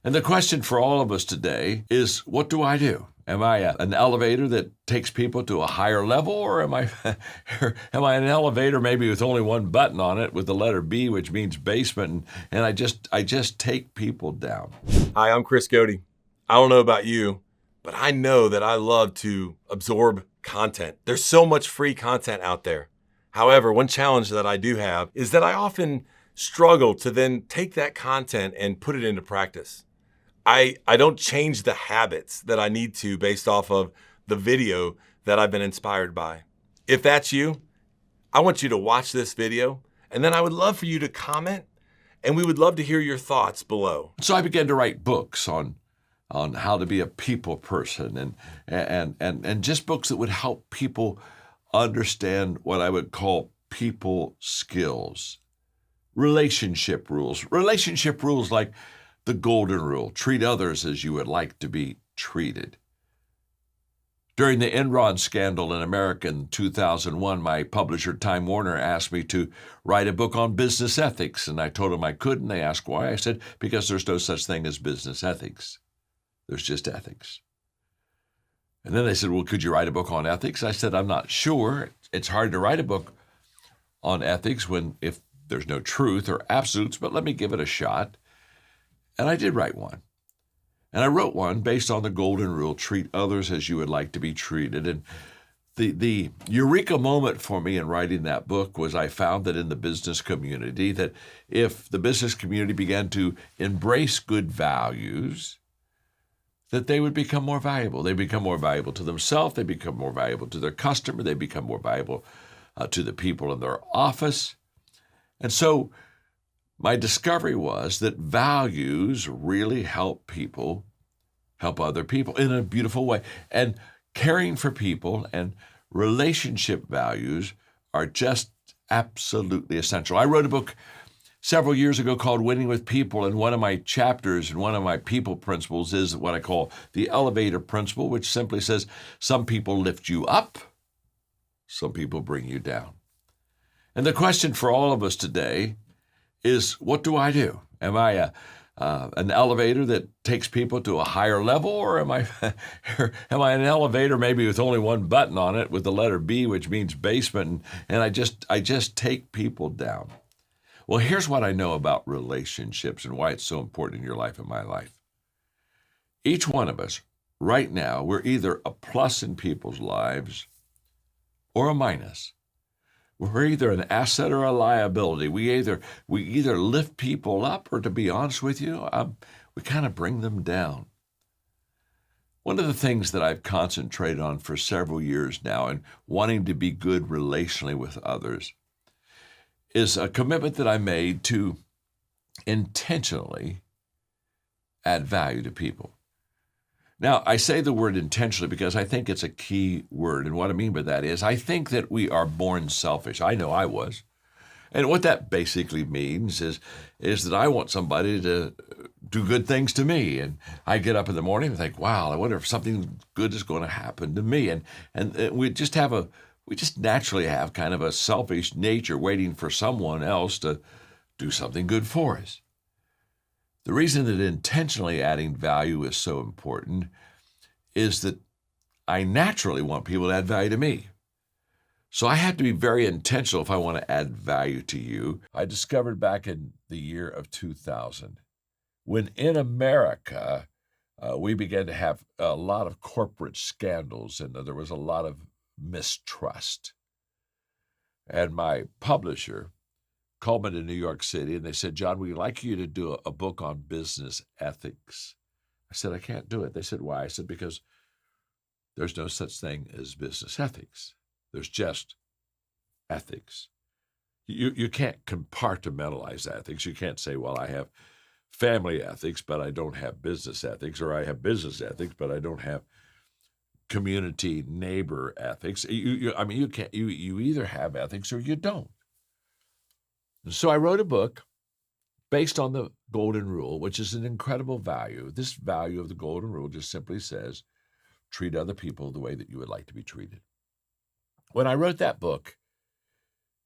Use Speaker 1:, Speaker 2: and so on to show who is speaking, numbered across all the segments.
Speaker 1: And the question for all of us today is, what do I do? Am I an elevator that takes people to a higher level, or am I am I an elevator maybe with only one button on it with the letter B, which means basement, and I just take people down?
Speaker 2: Hi, I'm Chris Godey. I don't know about you, but I know that I love to absorb content. There's so much free content out there. However, one challenge that I do have is that I often struggle to then take that content and put it into practice. I don't change the habits that I need to based off of the video that I've been inspired by. If that's you, I want you to watch this video, and then I would love for you to comment, and we would love to hear your thoughts below.
Speaker 1: So I began to write books on how to be a people person, and just books that would help people understand what I would call people skills, relationship rules like the golden rule: treat others as you would like to be treated. During the Enron scandal in America in 2001, my publisher, Time Warner, asked me to write a book on business ethics, and I told them I couldn't. They asked why. I said, because there's no such thing as business ethics. There's just ethics. And then they said, well, could you write a book on ethics? I said, I'm not sure. It's hard to write a book on ethics if there's no truth or absolutes, but let me give it a shot. And I did write one. And I wrote one based on the golden rule: treat others as you would like to be treated. And the eureka moment for me in writing that book was I found that in the business community, that if the business community began to embrace good values, that they would become more valuable. They become more valuable to themselves. They become more valuable to their customer. They become more valuable to the people in their office. And so my discovery was that values really help other people in a beautiful way. And caring for people and relationship values are just absolutely essential. I wrote a book several years ago called Winning with People, and one of my chapters and one of my people principles is what I call the elevator principle, which simply says some people lift you up, some people bring you down. And the question for all of us today is, what do I do? Am I an elevator that takes people to a higher level, or am I an elevator maybe with only one button on it with the letter B, which means basement, and I just take people down? Well, here's what I know about relationships and why it's so important in your life and my life. Each one of us right now, we're either a plus in people's lives or a minus. We're either an asset or a liability. We either lift people up, or, to be honest with you, we kind of bring them down. One of the things that I've concentrated on for several years now, and wanting to be good relationally with others, is a commitment that I made to intentionally add value to people. Now, I say the word intentionally because I think it's a key word. And what I mean by that is I think that we are born selfish. I know I was. And what that basically means is that I want somebody to do good things to me. And I get up in the morning and think, wow, I wonder if something good is going to happen to me. And we just naturally have kind of a selfish nature, waiting for someone else to do something good for us. The reason that intentionally adding value is so important is that I naturally want people to add value to me. So I have to be very intentional if I want to add value to you. I discovered back in the year of 2000, when in America, we began to have a lot of corporate scandals, and there was a lot of mistrust. And my publisher called me to New York City, and they said, John, we'd like you to do a book on business ethics. I said, I can't do it. They said, why? I said, because there's no such thing as business ethics. There's just ethics. You can't compartmentalize ethics. You can't say, well, I have family ethics, but I don't have business ethics, or I have business ethics, but I don't have community neighbor ethics. You either have ethics or you don't. So I wrote a book based on the golden rule, which is an incredible value. This value of the golden rule just simply says, treat other people the way that you would like to be treated. When I wrote that book,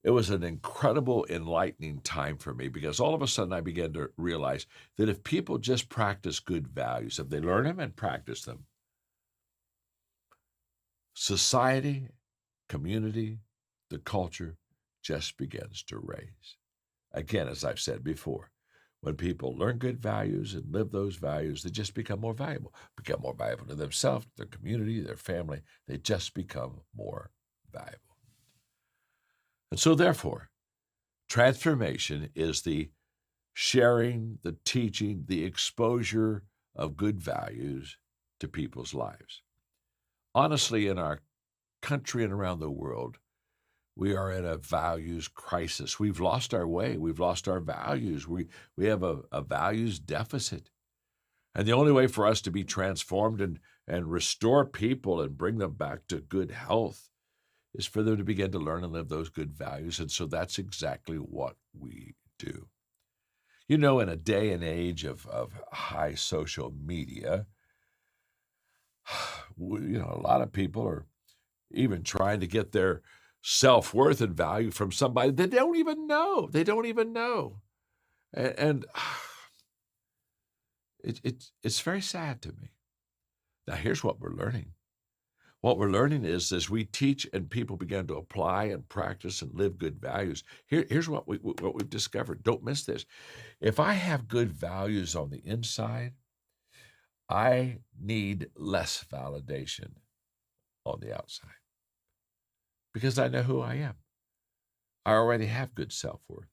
Speaker 1: It was an incredible, enlightening time for me because all of a sudden I began to realize that if people just practice good values, if they learn them and practice them, society, community, the culture just begins to raise. Again, as I've said before, when people learn good values and live those values, they just become more valuable to themselves, their community, their family. They just become more valuable. And so therefore, transformation is the sharing, the teaching, the exposure of good values to people's lives. Honestly, in our country and around the world, we are in a values crisis. We've lost our way. We've lost our values. We have a values deficit. And the only way for us to be transformed and restore people and bring them back to good health is for them to begin to learn and live those good values. And so that's exactly what we do. You know, in a day and age of high social media, a lot of people are even trying to get their self-worth and value from somebody they don't even know. They don't even know. And it's very sad to me. Now, here's what we're learning. What we're learning is as we teach and people begin to apply and practice and live good values, here's what we've discovered. Don't miss this. If I have good values on the inside, I need less validation on the outside because I know who I am. I already have good self-worth.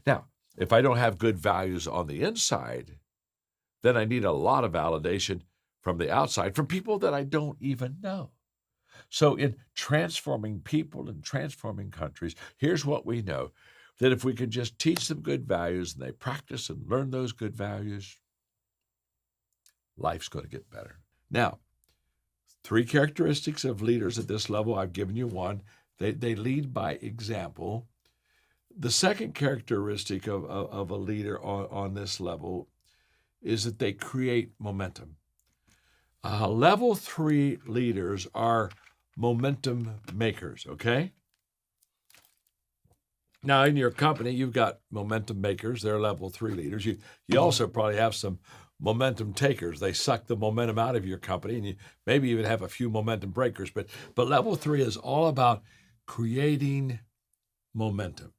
Speaker 1: Now, if I don't have good values on the inside, then I need a lot of validation from the outside from people that I don't even know. So in transforming people and transforming countries, here's what we know, that if we can just teach them good values and they practice and learn those good values, life's going to get better. Now, 3 characteristics of leaders at this level. I've given you one. They lead by example. The second characteristic of a leader on this level is that they create momentum. Level 3 leaders are momentum makers, okay? Now, in your company, you've got momentum makers. They're level 3 leaders. You also probably have some momentum takers. They suck the momentum out of your company, and you maybe even have a few momentum breakers. But level 3 is all about creating momentum.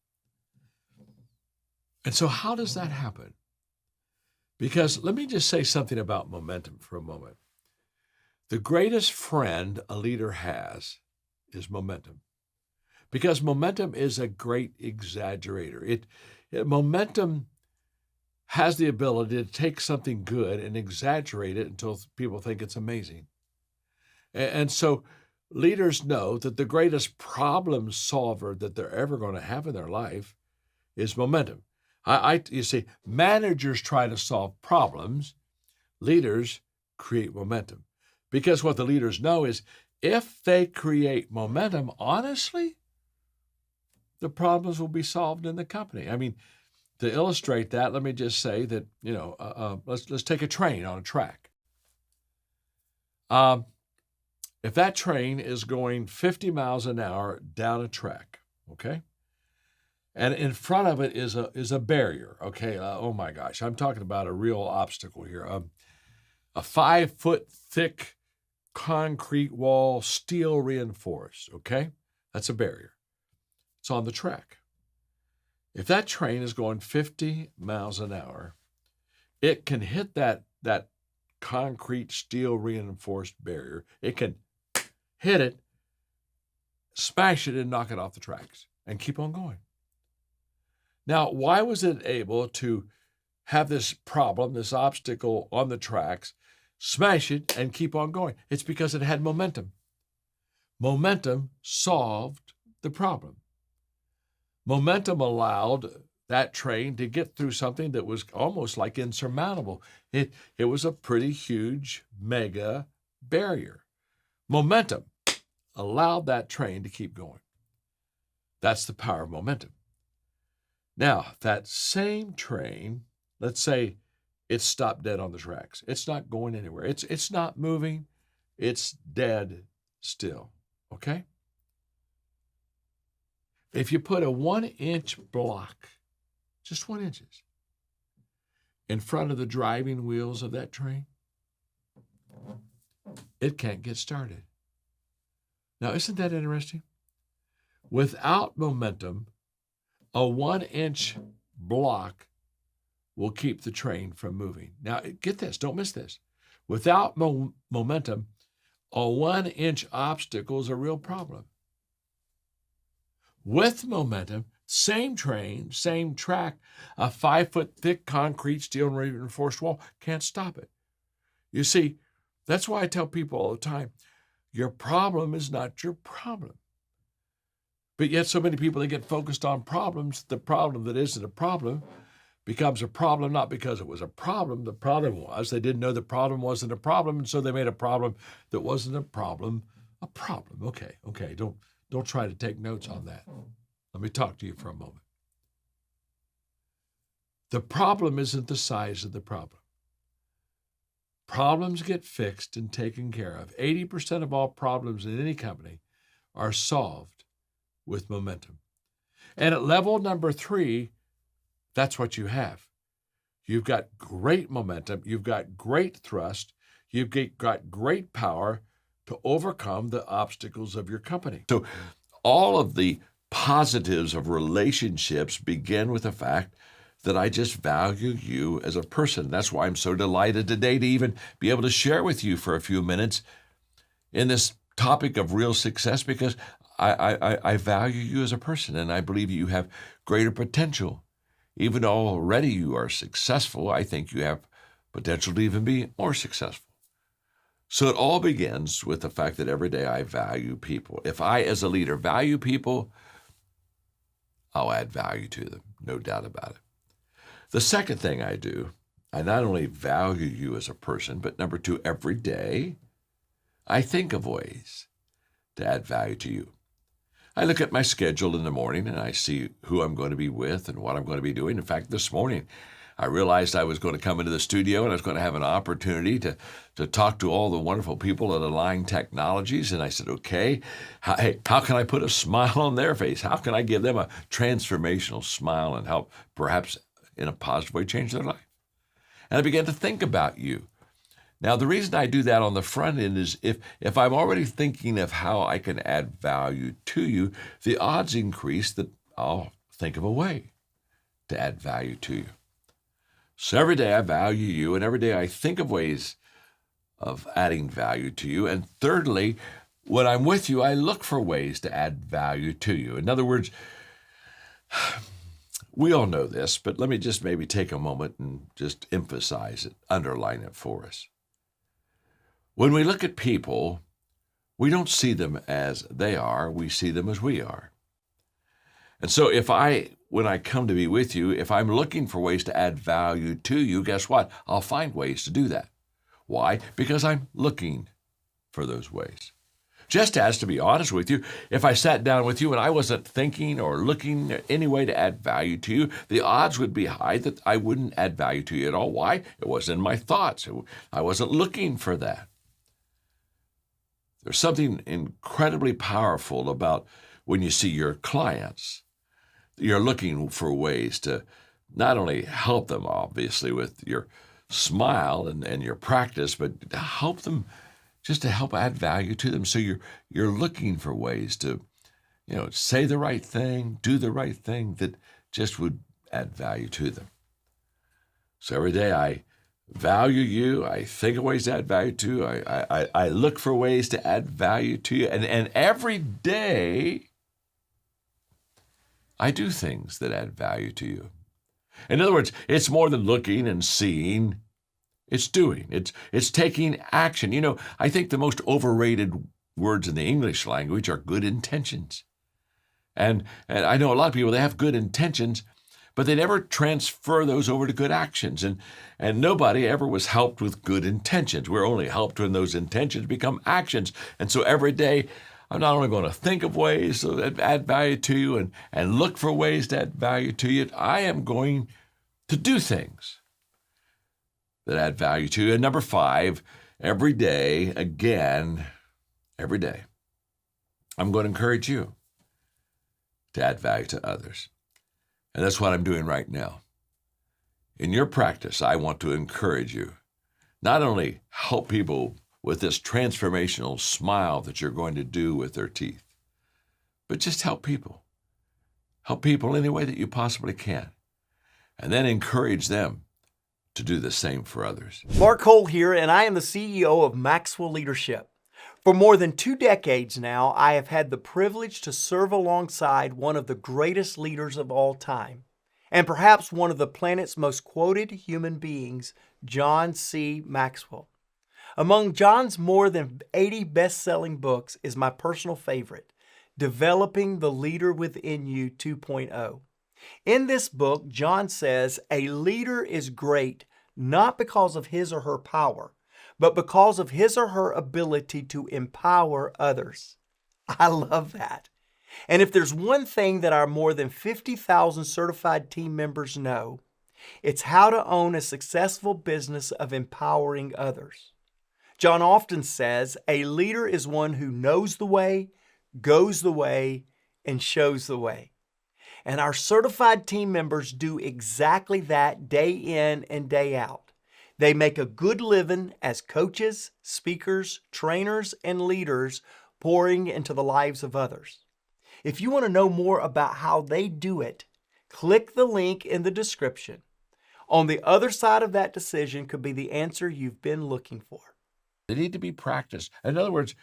Speaker 1: And so how does that happen? Because let me just say something about momentum for a moment. The greatest friend a leader has is momentum, because momentum is a great exaggerator. Momentum has the ability to take something good and exaggerate it until people think it's amazing. And so leaders know that the greatest problem solver that they're ever going to have in their life is momentum. You see, managers try to solve problems. Leaders create momentum. Because what the leaders know is if they create momentum, honestly, the problems will be solved in the company. I mean, to illustrate that, let me just say that, let's take a train on a track. If that train is going 50 miles an hour down a track, okay, and in front of it is a barrier, okay, oh my gosh, I'm talking about a real obstacle here, a 5-foot thick concrete wall, steel reinforced, okay? That's a barrier. It's on the track. If that train is going 50 miles an hour, it can hit that concrete steel reinforced barrier. It can hit it, smash it, and knock it off the tracks and keep on going. Now, why was it able to have this problem, this obstacle on the tracks, smash it, and keep on going? It's because it had momentum. Momentum solved the problem. Momentum allowed that train to get through something that was almost like insurmountable. It was a pretty huge, mega barrier. Momentum allowed that train to keep going. That's the power of momentum. Now, that same train, let's say it's stopped dead on the tracks. It's not going anywhere. It's not moving. It's dead still, okay? If you put a 1-inch block, just 1 inch, in front of the driving wheels of that train, it can't get started. Now, isn't that interesting? Without momentum, a 1-inch block will keep the train from moving. Now, get this, don't miss this. Without momentum, a 1-inch obstacle is a real problem. With momentum, same train, same track, a 5-foot thick concrete, steel, and reinforced wall can't stop it. You see, that's why I tell people all the time, your problem is not your problem. But yet so many people, they get focused on problems. The problem that isn't a problem becomes a problem, not because it was a problem. The problem was they didn't know the problem wasn't a problem, and so they made a problem that wasn't a problem a problem. Okay, don't try to take notes on that. Let me talk to you for a moment. The problem isn't the size of the problem. Problems get fixed and taken care of. 80% of all problems in any company are solved with momentum. And at level number 3, that's what you have. You've got great momentum. You've got great thrust. You've got great power to overcome the obstacles of your company. So all of the positives of relationships begin with the fact that I just value you as a person. That's why I'm so delighted today to even be able to share with you for a few minutes in this topic of real success, because I value you as a person, and I believe you have greater potential. Even though already you are successful, I think you have potential to even be more successful. So it all begins with the fact that every day I value people. If I, as a leader, value people, I'll add value to them, no doubt about it. The second thing I do, I not only value you as a person, but number 2, every day, I think of ways to add value to you. I look at my schedule in the morning and I see who I'm going to be with and what I'm going to be doing. In fact, this morning, I realized I was going to come into the studio and I was going to have an opportunity to talk to all the wonderful people at Align Technologies. And I said, okay, how can I put a smile on their face? How can I give them a transformational smile and help perhaps in a positive way change their life? And I began to think about you. Now, the reason I do that on the front end is if I'm already thinking of how I can add value to you, the odds increase that I'll think of a way to add value to you. So every day I value you, and every day I think of ways of adding value to you. And thirdly, when I'm with you, I look for ways to add value to you. In other words, we all know this, but let me just maybe take a moment and just emphasize it, underline it for us. When we look at people, we don't see them as they are, we see them as we are. And so when I come to be with you, if I'm looking for ways to add value to you, guess what? I'll find ways to do that. Why? Because I'm looking for those ways. Just as, to be honest with you, if I sat down with you and I wasn't thinking or looking at any way to add value to you, the odds would be high that I wouldn't add value to you at all. Why? It wasn't in my thoughts. I wasn't looking for that. There's something incredibly powerful about when you see your clients. You're looking for ways to not only help them, obviously, with your smile and your practice, but to help them, just to help add value to them. So you're looking for ways to, say the right thing, do the right thing that just would add value to them. So every day I value you. I think of ways to add value to you. I look for ways to add value to you. And every day I do things that add value to you. In other words, it's more than looking and seeing. It's doing. It's taking action. I think the most overrated words in the English language are good intentions. And I know a lot of people, they have good intentions, but they never transfer those over to good actions. And nobody ever was helped with good intentions. We're only helped when those intentions become actions. And so every day, I'm not only going to think of ways to add value to you and look for ways to add value to you, I am going to do things that add value to you. And number 5, every day, again, every day, I'm going to encourage you to add value to others. And that's what I'm doing right now. In your practice, I want to encourage you, not only help people with this transformational smile that you're going to do with their teeth, but just help people. Help people any way that you possibly can. And then encourage them to do the same for others.
Speaker 3: Mark Cole here, and I am the CEO of Maxwell Leadership. For more than 2 decades now, I have had the privilege to serve alongside one of the greatest leaders of all time, and perhaps one of the planet's most quoted human beings, John C. Maxwell. Among John's more than 80 best-selling books is my personal favorite, Developing the Leader Within You 2.0. In this book, John says a leader is great not because of his or her power, but because of his or her ability to empower others. I love that. And if there's one thing that our more than 50,000 certified team members know, it's how to own a successful business of empowering others. John often says a leader is one who knows the way, goes the way, and shows the way. And our certified team members do exactly that day in and day out. They make a good living as coaches, speakers, trainers, and leaders pouring into the lives of others. If you want to know more about how they do it, click the link in the description. On the other side of that decision could be the answer you've been looking for.
Speaker 1: They need to be practiced. In other words,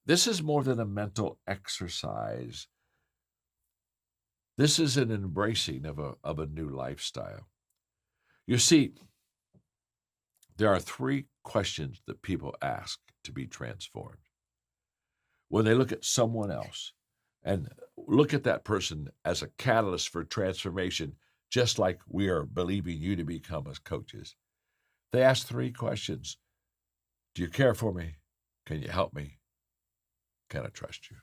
Speaker 1: this is more than a mental exercise. This is an embracing of a new lifestyle. You see, there are 3 questions that people ask to be transformed. When they look at someone else and look at that person as a catalyst for transformation, just like we are believing you to become as coaches, they ask 3 questions. Do you care for me? Can you help me? Can I trust you?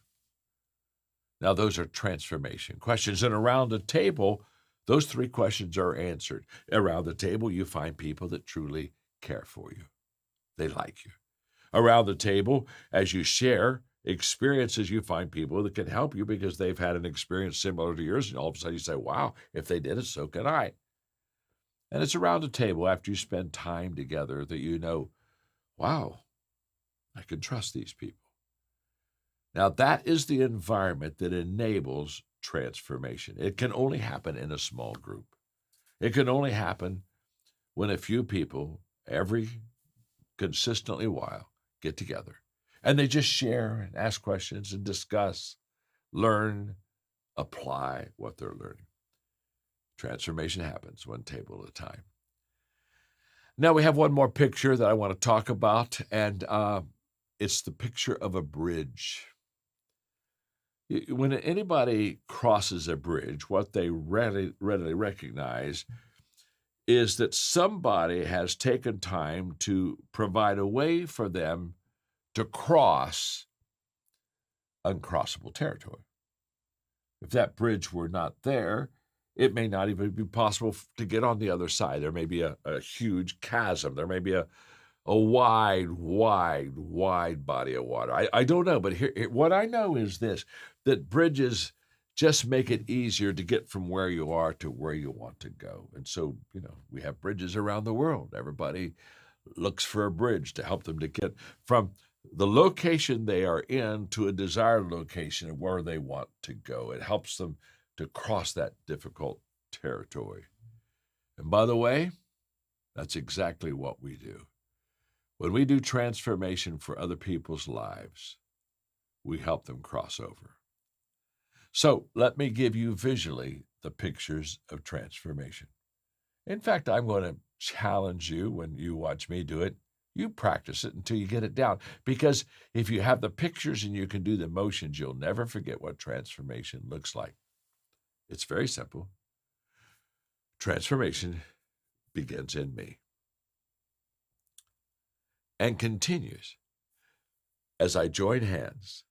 Speaker 1: Now, those are transformation questions. And around the table, those 3 questions are answered. Around the table, you find people that truly care for you. They like you. Around the table, as you share experiences, you find people that can help you because they've had an experience similar to yours. And all of a sudden you say, wow, if they did it, so can I. And it's around the table after you spend time together that you know, wow, I can trust these people. Now, that is the environment that enables transformation. It can only happen in a small group. It can only happen when a few people, every consistently while, get together and they just share and ask questions and discuss, learn, apply what they're learning. Transformation happens one table at a time. Now we have one more picture that I want to talk about, and it's the picture of a bridge. When anybody crosses a bridge, what they readily recognize is that somebody has taken time to provide a way for them to cross uncrossable territory. If that bridge were not there, it may not even be possible to get on the other side. There may be a huge chasm. There may be a wide body of water. I don't know, but here, what I know is this, that bridges just make it easier to get from where you are to where you want to go. And so, we have bridges around the world. Everybody looks for a bridge to help them to get from the location they are in to a desired location where they want to go. It helps them to cross that difficult territory. And by the way, that's exactly what we do. When we do transformation for other people's lives, we help them cross over. So let me give you visually the pictures of transformation. In fact, I'm going to challenge you when you watch me do it. You practice it until you get it down. Because if you have the pictures and you can do the motions, you'll never forget what transformation looks like. It's very simple. Transformation begins in me and continues as I join hands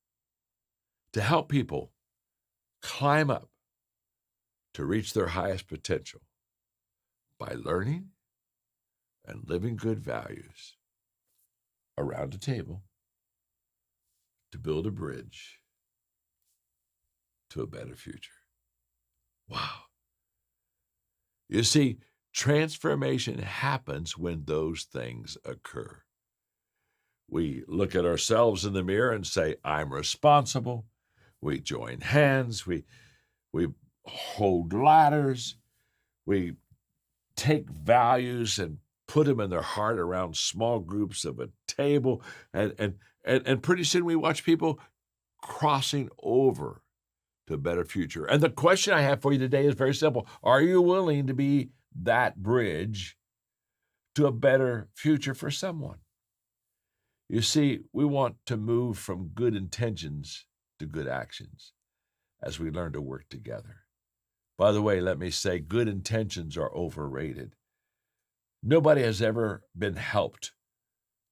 Speaker 1: to help people climb up to reach their highest potential by learning and living good values around a table to build a bridge to a better future. Wow. You see, transformation happens when those things occur. We look at ourselves in the mirror and say, I'm responsible. We join hands. We hold ladders. We take values and put them in their heart around small groups of a table. And pretty soon we watch people crossing over to a better future. And the question I have for you today is very simple. Are you willing to be that bridge to a better future for someone? You see, we want to move from good intentions to good actions as we learn to work together. By the way, let me say, good intentions are overrated. Nobody has ever been helped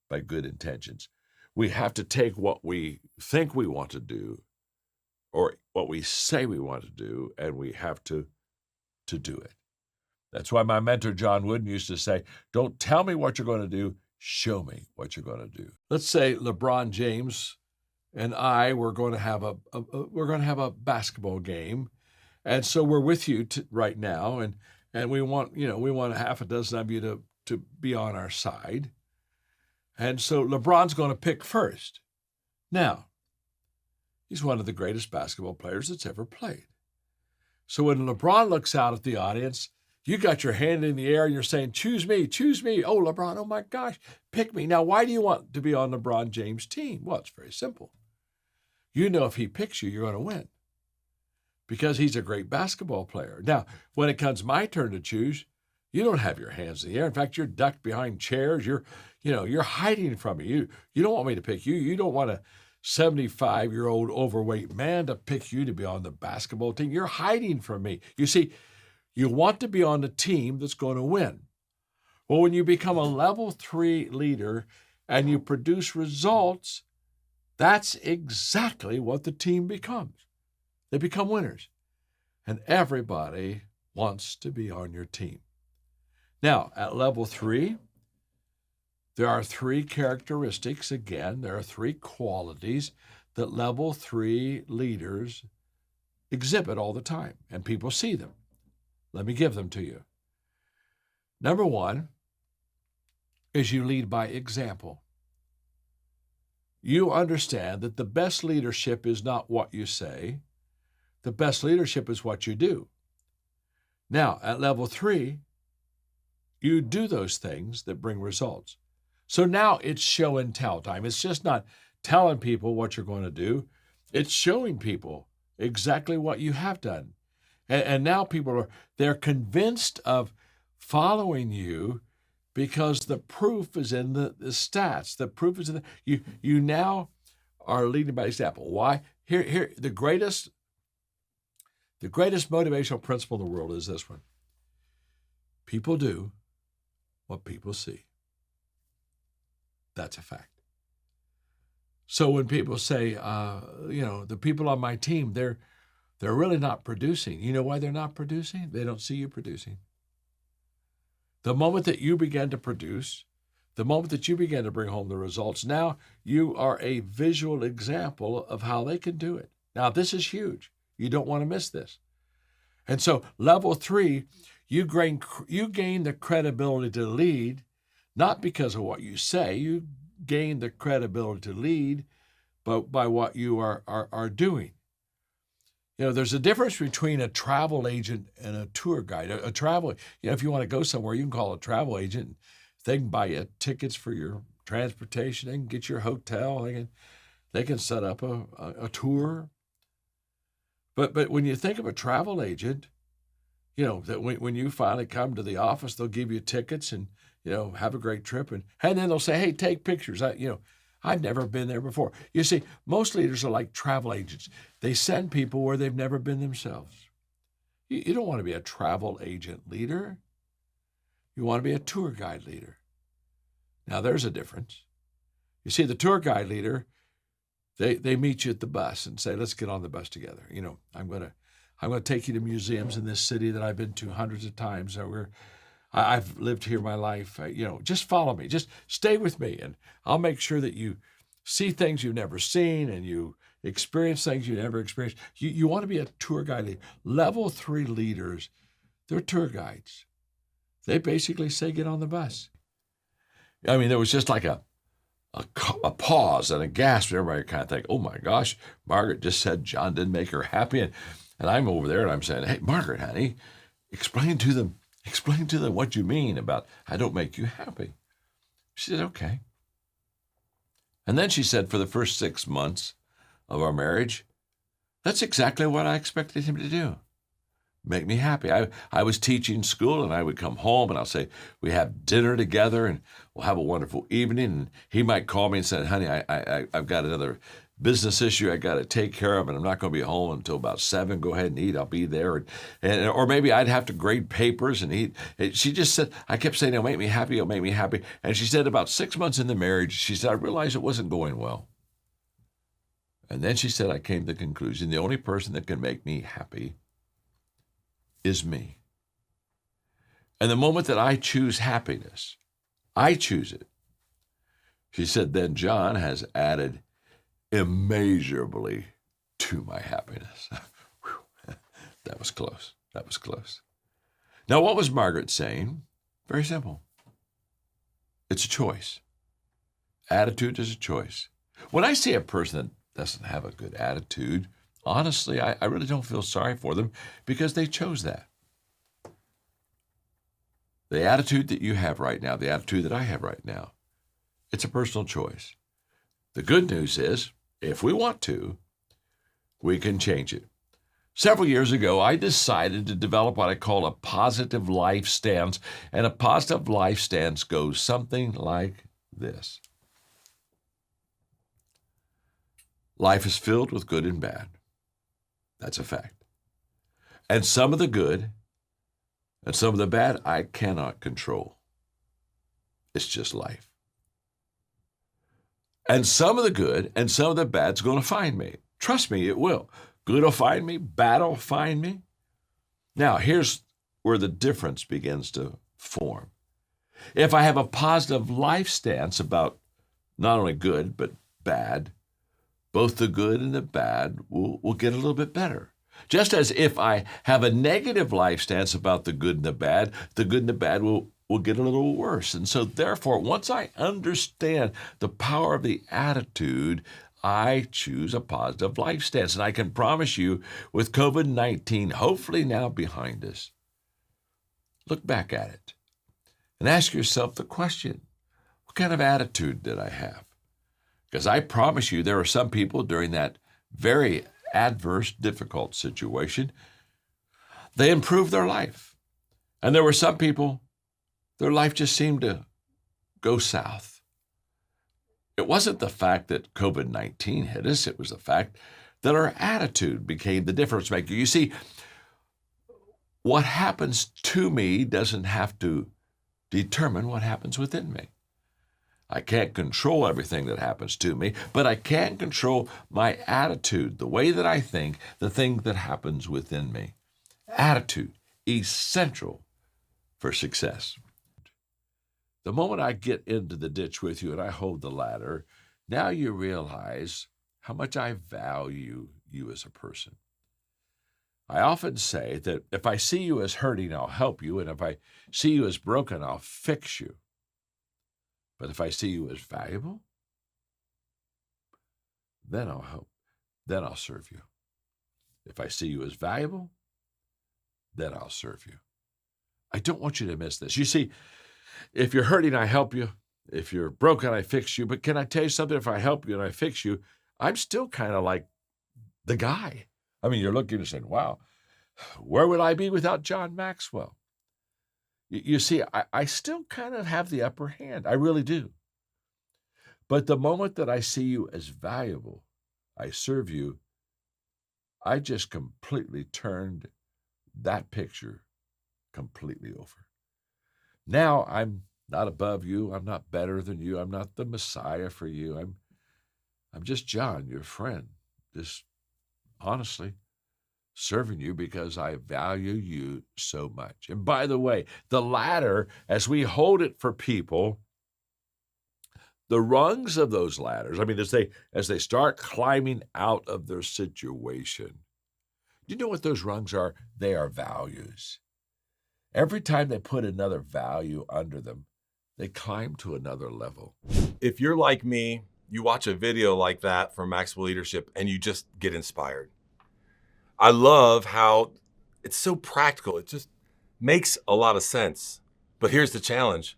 Speaker 1: by good intentions. We have to take what we think we want to do or what we say we want to do, and we have to do it. That's why my mentor, John Wooden, used to say, don't tell me what you're going to do, show me what you're going to do. Let's say LeBron James and I were going to have a basketball game, and so we're with you right now, and we want a half a dozen of you to be on our side, and so LeBron's going to pick first. Now, he's one of the greatest basketball players that's ever played. So when LeBron looks out at the audience, you got your hand in the air and you're saying, choose me, choose me. Oh, LeBron, oh my gosh, pick me. Now, why do you want to be on LeBron James' team? Well, it's very simple. You know if he picks you, you're going to win because he's a great basketball player. Now, when it comes my turn to choose, you don't have your hands in the air. In fact, you're ducked behind chairs. You're hiding from me. You don't want me to pick you. You don't want a 75-year-old overweight man to pick you to be on the basketball team. You're hiding from me. You see, you want to be on the team that's going to win. Well, when you become a level 3 leader and you produce results, that's exactly what the team becomes. They become winners. And everybody wants to be on your team. Now, at level 3, there are 3 characteristics. Again, there are 3 qualities that level 3 leaders exhibit all the time, and people see them. Let me give them to you. Number 1 is you lead by example. You understand that the best leadership is not what you say. The best leadership is what you do. Now, at level 3, you do those things that bring results. So now it's show and tell time. It's just not telling people what you're going to do. It's showing people exactly what you have done. And now people they're convinced of following you because the proof is in the stats. The proof is in you now are leading by example. Why? Here the greatest motivational principle in the world is this one. People do what people see. That's a fact. So when people say, the people on my team, they're really not producing. You know why they're not producing? They don't see you producing. The moment that you begin to produce, the moment that you begin to bring home the results, now you are a visual example of how they can do it. Now, this is huge. You don't want to miss this. And so level 3, you gain the credibility to lead, not because of what you say. You gain the credibility to lead, but by what you are doing. There's a difference between a travel agent and a tour guide. A travel, if you want to go somewhere, you can call a travel agent. They can buy you tickets for your transportation. They can get your hotel. They can set up a tour. But when you think of a travel agent, that when you finally come to the office, they'll give you tickets and have a great trip, and then they'll say, hey, take pictures. I've never been there before. You see, most leaders are like travel agents. They send people where they've never been themselves. You don't want to be a travel agent leader. You want to be a tour guide leader. Now, there's a difference. You see, the tour guide leader, they meet you at the bus and say, let's get on the bus together. I'm going to take you to museums in this city that I've been to hundreds of times. I've lived here my life. Just follow me. Just stay with me, and I'll make sure that you see things you've never seen, and you experience things you never experienced. You want to be a tour guide. Level 3 leaders, they're tour guides. They basically say, get on the bus. I mean, there was just like a pause and a gasp, and everybody kind of think, oh my gosh, Margaret just said John didn't make her happy. And I'm over there and I'm saying, hey, Margaret, honey, explain to them what you mean about I don't make you happy. She said, okay. And then she said, for the first 6 months of our marriage, that's exactly what I expected him to do. Make me happy. I was teaching school, and I would come home, and I'll say, we have dinner together, and we'll have a wonderful evening. And he might call me and say, honey, I've got another business issue I got to take care of, and I'm not going to be home until about 7. Go ahead and eat. I'll be there. Or maybe I'd have to grade papers, and she just said, I kept saying, it'll make me happy, it'll make me happy. And she said about 6 months in the marriage, she said, I realized it wasn't going well. And then she said, I came to the conclusion, the only person that can make me happy is me. And the moment that I choose happiness, I choose it. She said, then John has added immeasurably to my happiness. That was close. That was close. Now, what was Margaret saying? Very simple. It's a choice. Attitude is a choice. When I see a person that doesn't have a good attitude, honestly, I really don't feel sorry for them because they chose that. The attitude that you have right now, the attitude that I have right now, it's a personal choice. The good news is, if we want to, we can change it. Several years ago, I decided to develop what I call a positive life stance, and a positive life stance goes something like this. Life is filled with good and bad. That's a fact. And some of the good and some of the bad I cannot control. It's just life. And some of the good and some of the bad's going to find me. Trust me, it will. Good will find me, bad will find me. Now, here's where the difference begins to form. If I have a positive life stance about not only good but bad, both the good and the bad will get a little bit better. Just as if I have a negative life stance about the good and the bad will get a little worse. And so therefore, once I understand the power of the attitude, I choose a positive life stance. And I can promise you, with COVID-19 hopefully now behind us, look back at it and ask yourself the question, what kind of attitude did I have? Because I promise you, there are some people during that very adverse, difficult situation, they improved their life. And there were some people, their life just seemed to go south. It wasn't the fact that COVID-19 hit us, it was the fact that our attitude became the difference maker. You see, what happens to me doesn't have to determine what happens within me. I can't control everything that happens to me, but I can control my attitude, the way that I think, the thing that happens within me. Attitude, essential for success. The moment I get into the ditch with you and I hold the ladder, now you realize how much I value you as a person. I often say that if I see you as hurting, I'll help you, and if I see you as broken, I'll fix you. But if I see you as valuable, then I'll help. Then I'll serve you. If I see you as valuable, then I'll serve you. I don't want you to miss this. You see, if you're hurting, I help you. If you're broken, I fix you. But can I tell you something? If I help you and I fix you, I'm still kind of like the guy. I mean, you're looking and saying, wow, where would I be without John Maxwell? You see, I still kind of have the upper hand. I really do. But the moment that I see you as valuable, I serve you, I just completely turned that picture completely over. Now I'm not above you. I'm not better than you. I'm not the Messiah for you. I'm just John, your friend, just honestly serving you because I value you so much. And by the way, the ladder, as we hold it for people, the rungs of those ladders, I mean, as they start climbing out of their situation, do you know what those rungs are? They are values. Every time they put another value under them, they climb to another level.
Speaker 2: If you're like me, you watch a video like that from Maxwell Leadership and you just get inspired. I love how it's so practical. It just makes a lot of sense. But here's the challenge.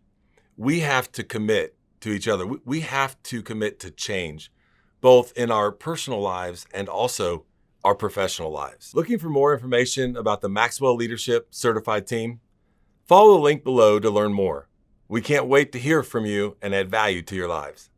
Speaker 2: We have to commit to each other. We have to commit to change, both in our personal lives and also our professional lives. Looking for more information about the Maxwell Leadership Certified Team? Follow the link below to learn more. We can't wait to hear from you and add value to your lives.